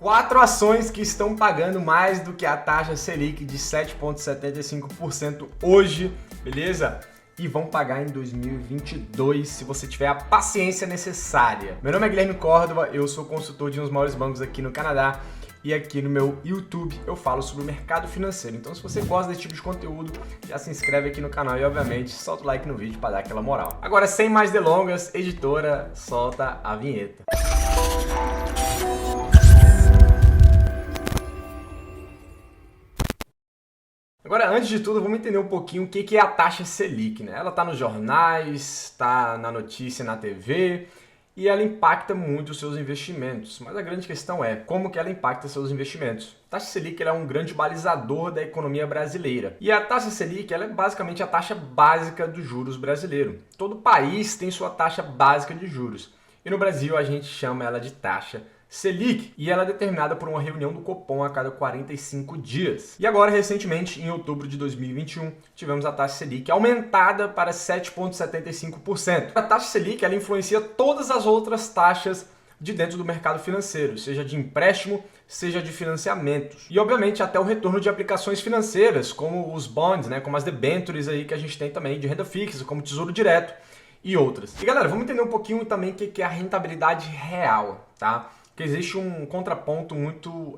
4 ações que estão pagando mais do que a taxa Selic de 7,75% hoje, beleza? E vão pagar em 2022 se você tiver a paciência necessária. Meu nome é Guilherme Córdova, eu sou consultor de um dos maiores bancos aqui no Canadá e aqui no meu YouTube eu falo sobre o mercado financeiro. Então se você gosta desse tipo de conteúdo, já se inscreve aqui no canal e obviamente solta o like no vídeo para dar aquela moral. Agora sem mais delongas, editora, solta a vinheta. Agora, antes de tudo, vamos entender um pouquinho o que é a taxa Selic, né? Ela está nos jornais, está na notícia, na TV, e ela impacta muito os seus investimentos. Mas a grande questão é como que ela impacta seus investimentos. A taxa Selic ela é um grande balizador da economia brasileira. E a taxa Selic ela é basicamente a taxa básica dos juros brasileiro. Todo país tem sua taxa básica de juros. E no Brasil a gente chama ela de taxa Selic, e ela é determinada por uma reunião do Copom a cada 45 dias. E agora, recentemente, em outubro de 2021, tivemos a taxa Selic aumentada para 7,75%. A taxa Selic ela influencia todas as outras taxas de dentro do mercado financeiro, seja de empréstimo, seja de financiamentos. E, obviamente, até o retorno de aplicações financeiras, como os bonds, né, como as debentures aí que a gente tem também de renda fixa, como Tesouro Direto e outras. E, galera, vamos entender um pouquinho também o que é a rentabilidade real, tá? Porque existe um contraponto muito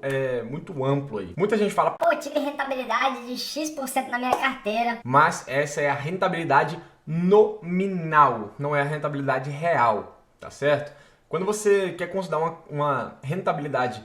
amplo aí. Muita gente fala, pô, tive rentabilidade de X% na minha carteira. Mas essa é a rentabilidade nominal, não é a rentabilidade real, tá certo? Quando você quer considerar uma rentabilidade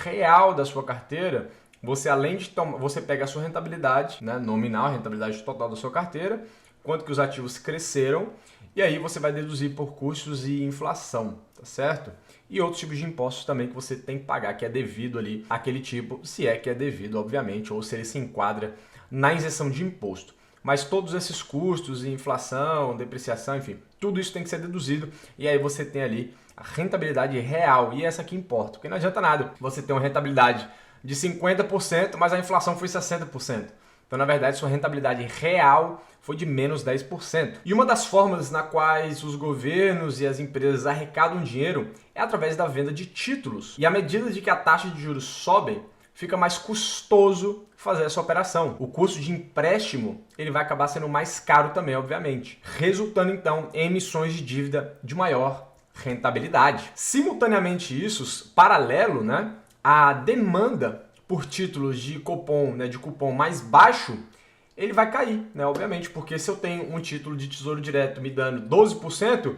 real da sua carteira, você além de você pega a sua rentabilidade, né, nominal, a rentabilidade total da sua carteira, quanto que os ativos cresceram, e aí você vai deduzir por custos e inflação, tá certo? E outros tipos de impostos também que você tem que pagar, que é devido ali àquele tipo, se é que é devido, obviamente, ou se ele se enquadra na isenção de imposto. Mas todos esses custos, inflação, depreciação, enfim, tudo isso tem que ser deduzido e aí você tem ali a rentabilidade real, e essa que importa, porque não adianta nada você ter uma rentabilidade de 50%, mas a inflação foi 60%. Então, na verdade, sua rentabilidade real foi de menos 10%. E uma das formas na quais os governos e as empresas arrecadam dinheiro é através da venda de títulos. E à medida de que a taxa de juros sobe, fica mais custoso fazer essa operação. O custo de empréstimo ele vai acabar sendo mais caro também, obviamente, resultando então em emissões de dívida de maior rentabilidade. Simultaneamente isso, paralelo, né, a demanda por títulos de cupom, né, de cupom mais baixo, ele vai cair, né, obviamente, porque se eu tenho um título de Tesouro Direto me dando 12%,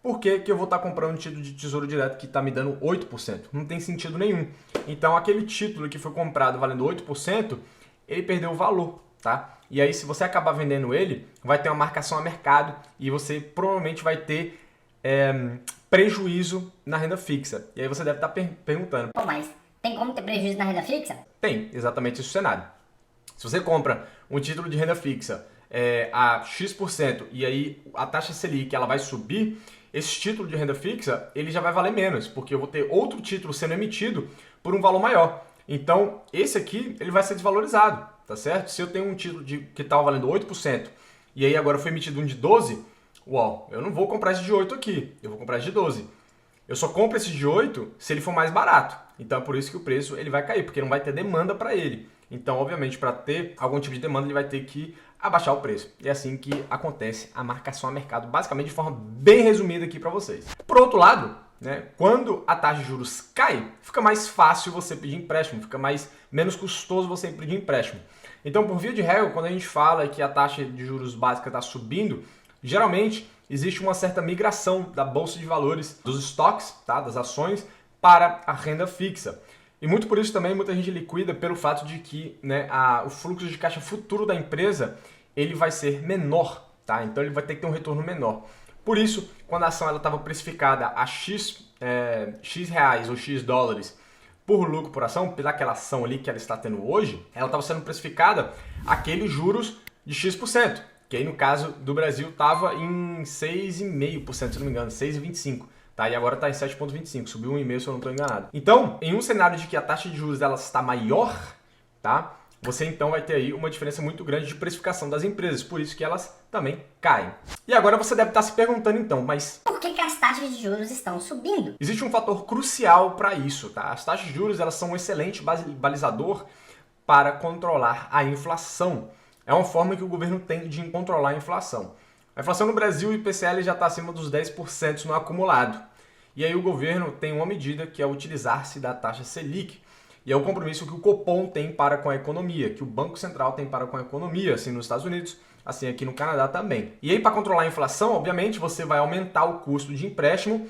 por que eu vou estar comprando um título de Tesouro Direto que está me dando 8%? Não tem sentido nenhum. Então, aquele título que foi comprado valendo 8%, ele perdeu o valor, tá? E aí, se você acabar vendendo ele, vai ter uma marcação a mercado e você provavelmente vai ter prejuízo na renda fixa. E aí você deve estar perguntando, Pô, mas tem como ter prejuízo na renda fixa? Tem, exatamente esse cenário. Se você compra um título de renda fixa a X% e aí a taxa Selic ela vai subir, esse título de renda fixa ele já vai valer menos, porque eu vou ter outro título sendo emitido por um valor maior. Então, esse aqui ele vai ser desvalorizado, tá certo? Se eu tenho um título que estava valendo 8% e aí agora foi emitido um de 12%, uau, eu não vou comprar esse de 8 aqui, eu vou comprar esse de 12%. Eu só compro esse de 8 se ele for mais barato. Então é por isso que o preço ele vai cair, porque não vai ter demanda para ele. Então, obviamente, para ter algum tipo de demanda, ele vai ter que abaixar o preço. E é assim que acontece a marcação a mercado, basicamente de forma bem resumida aqui para vocês. Por outro lado, né, quando a taxa de juros cai, fica mais fácil você pedir empréstimo, fica menos custoso você pedir empréstimo. Então, por via de regra, quando a gente fala que a taxa de juros básica está subindo, geralmente existe uma certa migração da bolsa de valores, dos estoques, tá, das ações, para a renda fixa. E muito por isso também muita gente liquida pelo fato de que, né, o fluxo de caixa futuro da empresa ele vai ser menor, tá? Então ele vai ter que ter um retorno menor. Por isso, quando a ação estava precificada a X reais ou X dólares por lucro por ação, pelaquela ação ali que ela está tendo hoje, ela estava sendo precificada aqueles juros de X%, que aí no caso do Brasil estava em 6,5%, se não me engano, 6,25%. Tá? E agora está em 7,25, subiu 1,5 se eu não estou enganado. Então, em um cenário de que a taxa de juros dela está maior, tá? Você então vai ter aí uma diferença muito grande de precificação das empresas, por isso que elas também caem. E agora você deve estar se perguntando então, mas por que as taxas de juros estão subindo? existe um fator crucial para isso, tá? As taxas de juros elas são um excelente balizador para controlar a inflação. É uma forma que o governo tem de controlar a inflação. A inflação no Brasil, o IPCL já está acima dos 10% no acumulado. E aí o governo tem uma medida que é utilizar-se da taxa Selic. E é o compromisso que o Copom tem para com a economia, que o Banco Central tem para com a economia, assim nos Estados Unidos, assim aqui no Canadá também. E aí para controlar a inflação, obviamente, você vai aumentar o custo de empréstimo,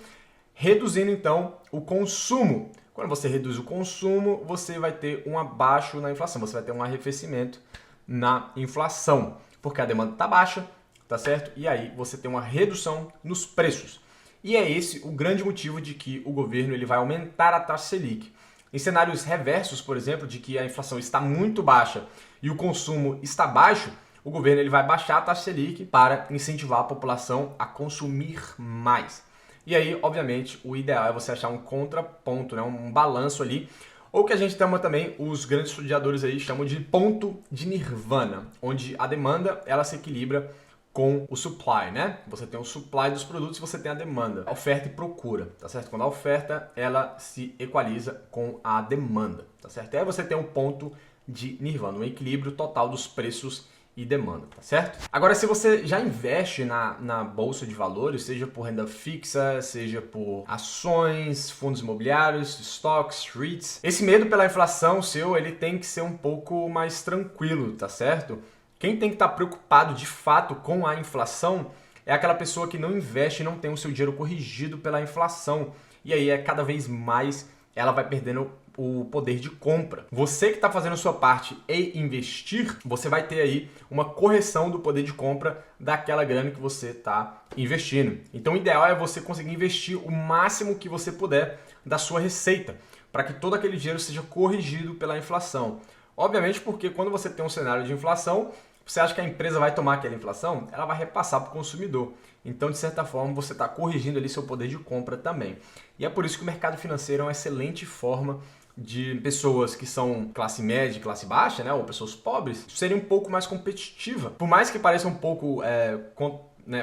reduzindo então o consumo. Quando você reduz o consumo, você vai ter um abaixo na inflação, você vai ter um arrefecimento na inflação, porque a demanda está baixa, tá certo? E aí você tem uma redução nos preços. E é esse o grande motivo de que o governo ele vai aumentar a taxa Selic. Em cenários reversos, por exemplo, de que a inflação está muito baixa e o consumo está baixo, o governo ele vai baixar a taxa Selic para incentivar a população a consumir mais. E aí, obviamente, o ideal é você achar um contraponto, né? Um balanço ali, ou que a gente chama também, os grandes estudiadores aí chamam de ponto de nirvana, onde a demanda ela se equilibra com o supply, né? Você tem o supply dos produtos e você tem a demanda, a oferta e procura, tá certo? Quando a oferta ela se equaliza com a demanda, tá certo? Aí você tem um ponto de nirvana, um equilíbrio total dos preços e demanda, tá certo? Agora, se você já investe na bolsa de valores, seja por renda fixa, seja por ações, fundos imobiliários, stocks, REITs, esse medo pela inflação seu, ele tem que ser um pouco mais tranquilo, tá certo? Quem tem que estar preocupado de fato com a inflação é aquela pessoa que não investe e não tem o seu dinheiro corrigido pela inflação. E aí cada vez mais ela vai perdendo o poder de compra. Você que está fazendo a sua parte e investir, você vai ter aí uma correção do poder de compra daquela grana que você está investindo. Então o ideal é você conseguir investir o máximo que você puder da sua receita, para que todo aquele dinheiro seja corrigido pela inflação. Obviamente porque quando você tem um cenário de inflação, você acha que a empresa vai tomar aquela inflação? Ela vai repassar para o consumidor. Então, de certa forma, você está corrigindo ali seu poder de compra também. E é por isso que o mercado financeiro é uma excelente forma de pessoas que são classe média e classe baixa, né, ou pessoas pobres, serem um pouco mais competitiva. Por mais que pareça um pouco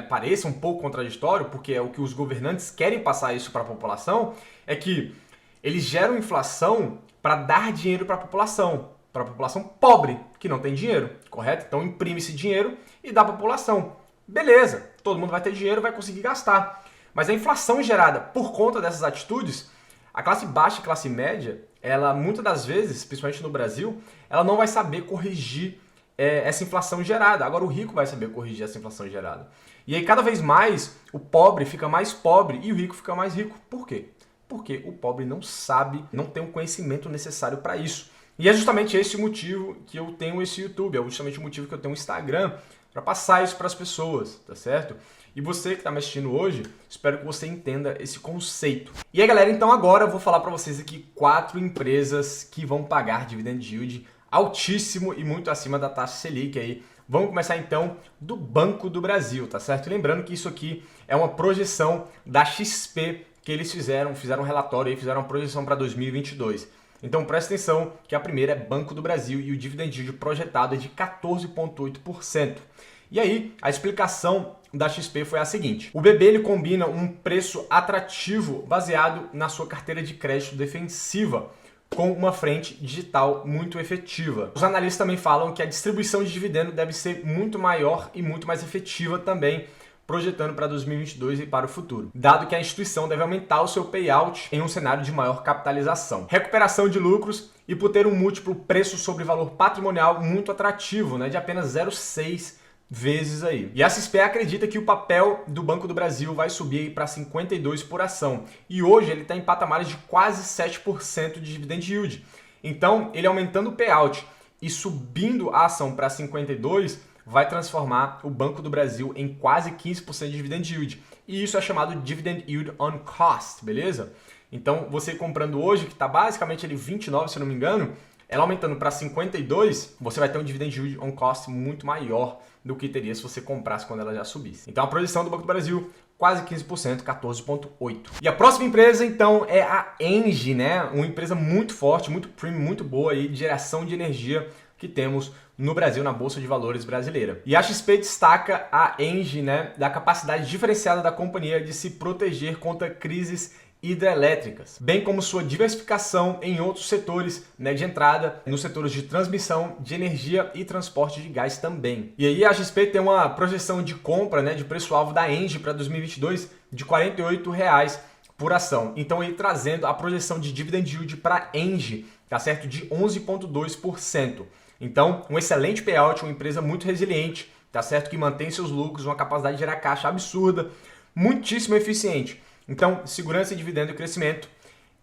pareça um pouco contraditório, porque é o que os governantes querem passar isso para a população, é que eles geram inflação para dar dinheiro para a população pobre, que não tem dinheiro, correto? Então imprime esse dinheiro e dá para a população. Beleza, todo mundo vai ter dinheiro, vai conseguir gastar. Mas a inflação gerada por conta dessas atitudes, a classe baixa e classe média, ela muitas das vezes, principalmente no Brasil, ela não vai saber corrigir essa inflação gerada. Agora o rico vai saber corrigir essa inflação gerada. E aí cada vez mais o pobre fica mais pobre e o rico fica mais rico. Por quê? Porque o pobre não sabe, não tem o conhecimento necessário para isso. E é justamente esse o motivo que eu tenho esse YouTube, é justamente o motivo que eu tenho um Instagram, para passar isso para as pessoas, tá certo? E você que está me assistindo hoje, espero que você entenda esse conceito. E aí, galera, então agora eu vou falar para vocês aqui 4 empresas que vão pagar dividend yield altíssimo e muito acima da taxa Selic aí. Vamos começar então do Banco do Brasil, tá certo? Lembrando que isso aqui é uma projeção da XP que eles fizeram um relatório e fizeram uma projeção para 2022. Então presta atenção que a primeira é Banco do Brasil e o dividend yield projetado é de 14,8%. E aí, a explicação da XP foi a seguinte: o BB ele combina um preço atrativo baseado na sua carteira de crédito defensiva com uma frente digital muito efetiva. Os analistas também falam que a distribuição de dividendo deve ser muito maior e muito mais efetiva também, projetando para 2022 e para o futuro, dado que a instituição deve aumentar o seu payout em um cenário de maior capitalização, recuperação de lucros e por ter um múltiplo preço sobre valor patrimonial muito atrativo, né, de apenas 0,6 vezes aí. E a XP acredita que o papel do Banco do Brasil vai subir para 52 por ação, e hoje ele está em patamares de quase 7% de dividend yield. Então, ele aumentando o payout e subindo a ação para 52, vai transformar o Banco do Brasil em quase 15% de dividend yield. E isso é chamado de dividend yield on cost, beleza? Então, você comprando hoje, que está basicamente ali 29, se eu não me engano, ela aumentando para 52, você vai ter um dividend yield on cost muito maior do que teria se você comprasse quando ela já subisse. Então, a projeção do Banco do Brasil, quase 15%, 14,8%. E a próxima empresa, então, é a Engie, né? Uma empresa muito forte, muito premium, muito boa aí, de geração de energia, que temos no Brasil, na Bolsa de Valores brasileira. E a XP destaca a Engie, né, da capacidade diferenciada da companhia de se proteger contra crises hidrelétricas, bem como sua diversificação em outros setores, né, de entrada, nos setores de transmissão, de energia e transporte de gás também. E aí a XP tem uma projeção de compra, né, de preço-alvo da Engie para 2022 de R$ 48 por ação. Então aí trazendo a projeção de dividend yield para Engie, tá certo? De 11,2%. Então, um excelente payout, uma empresa muito resiliente, tá certo? Que mantém seus lucros, uma capacidade de gerar caixa absurda, muitíssimo eficiente. Então, segurança, dividendo e crescimento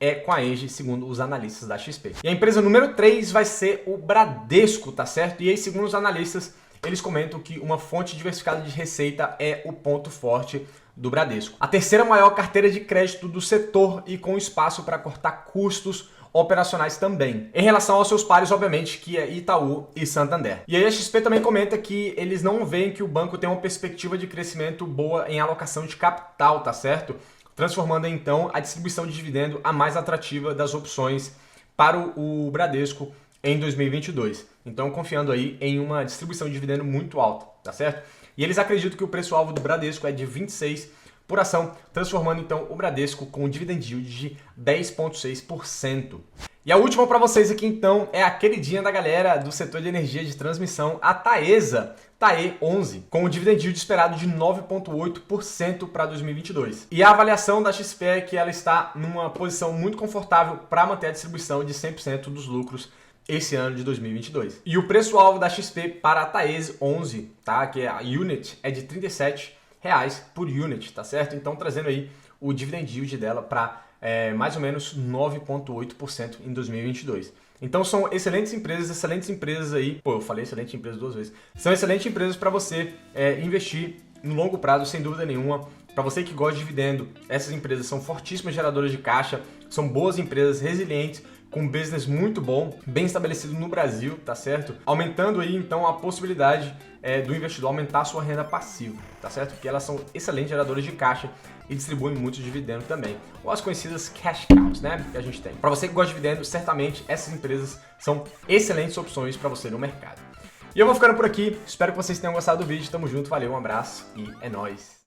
é com a Engie, segundo os analistas da XP. E a empresa número 3 vai ser o Bradesco, tá certo? E aí, segundo os analistas, eles comentam que uma fonte diversificada de receita é o ponto forte do Bradesco. A terceira maior carteira de crédito do setor e com espaço para cortar custos operacionais também. Em relação aos seus pares, obviamente, que é Itaú e Santander. E aí a XP também comenta que eles não veem que o banco tem uma perspectiva de crescimento boa em alocação de capital, tá certo? Transformando então a distribuição de dividendo a mais atrativa das opções para o Bradesco em 2022. Então, confiando aí em uma distribuição de dividendo muito alta, tá certo? E eles acreditam que o preço-alvo do Bradesco é de 26 por ação, transformando então o Bradesco com um dividend yield de 10,6%. E a última para vocês aqui então é a queridinha da galera do setor de energia de transmissão, a Taesa, TAE11, com um dividend yield esperado de 9,8% para 2022. E a avaliação da XP é que ela está numa posição muito confortável para manter a distribuição de 100% dos lucros esse ano de 2022. E o preço-alvo da XP para a TAES11, tá? Que é a unit, é de R$ 37 por unit, tá certo? Então trazendo aí o dividend yield dela para mais ou menos 9,8% em 2022. Então são excelentes empresas aí. Pô, eu falei excelente empresa duas vezes. São excelentes empresas para você investir no longo prazo, sem dúvida nenhuma. Para você que gosta de dividendo, essas empresas são fortíssimas geradoras de caixa, são boas empresas, resilientes, com um business muito bom, bem estabelecido no Brasil, tá certo? Aumentando aí então a possibilidade do investidor aumentar a sua renda passiva, tá certo? Porque elas são excelentes geradoras de caixa e distribuem muito dividendo também. Ou as conhecidas cash cows, né? Que a gente tem. Para você que gosta de dividendo, certamente essas empresas são excelentes opções para você no mercado. E eu vou ficando por aqui, espero que vocês tenham gostado do vídeo, tamo junto, valeu, um abraço e é nóis!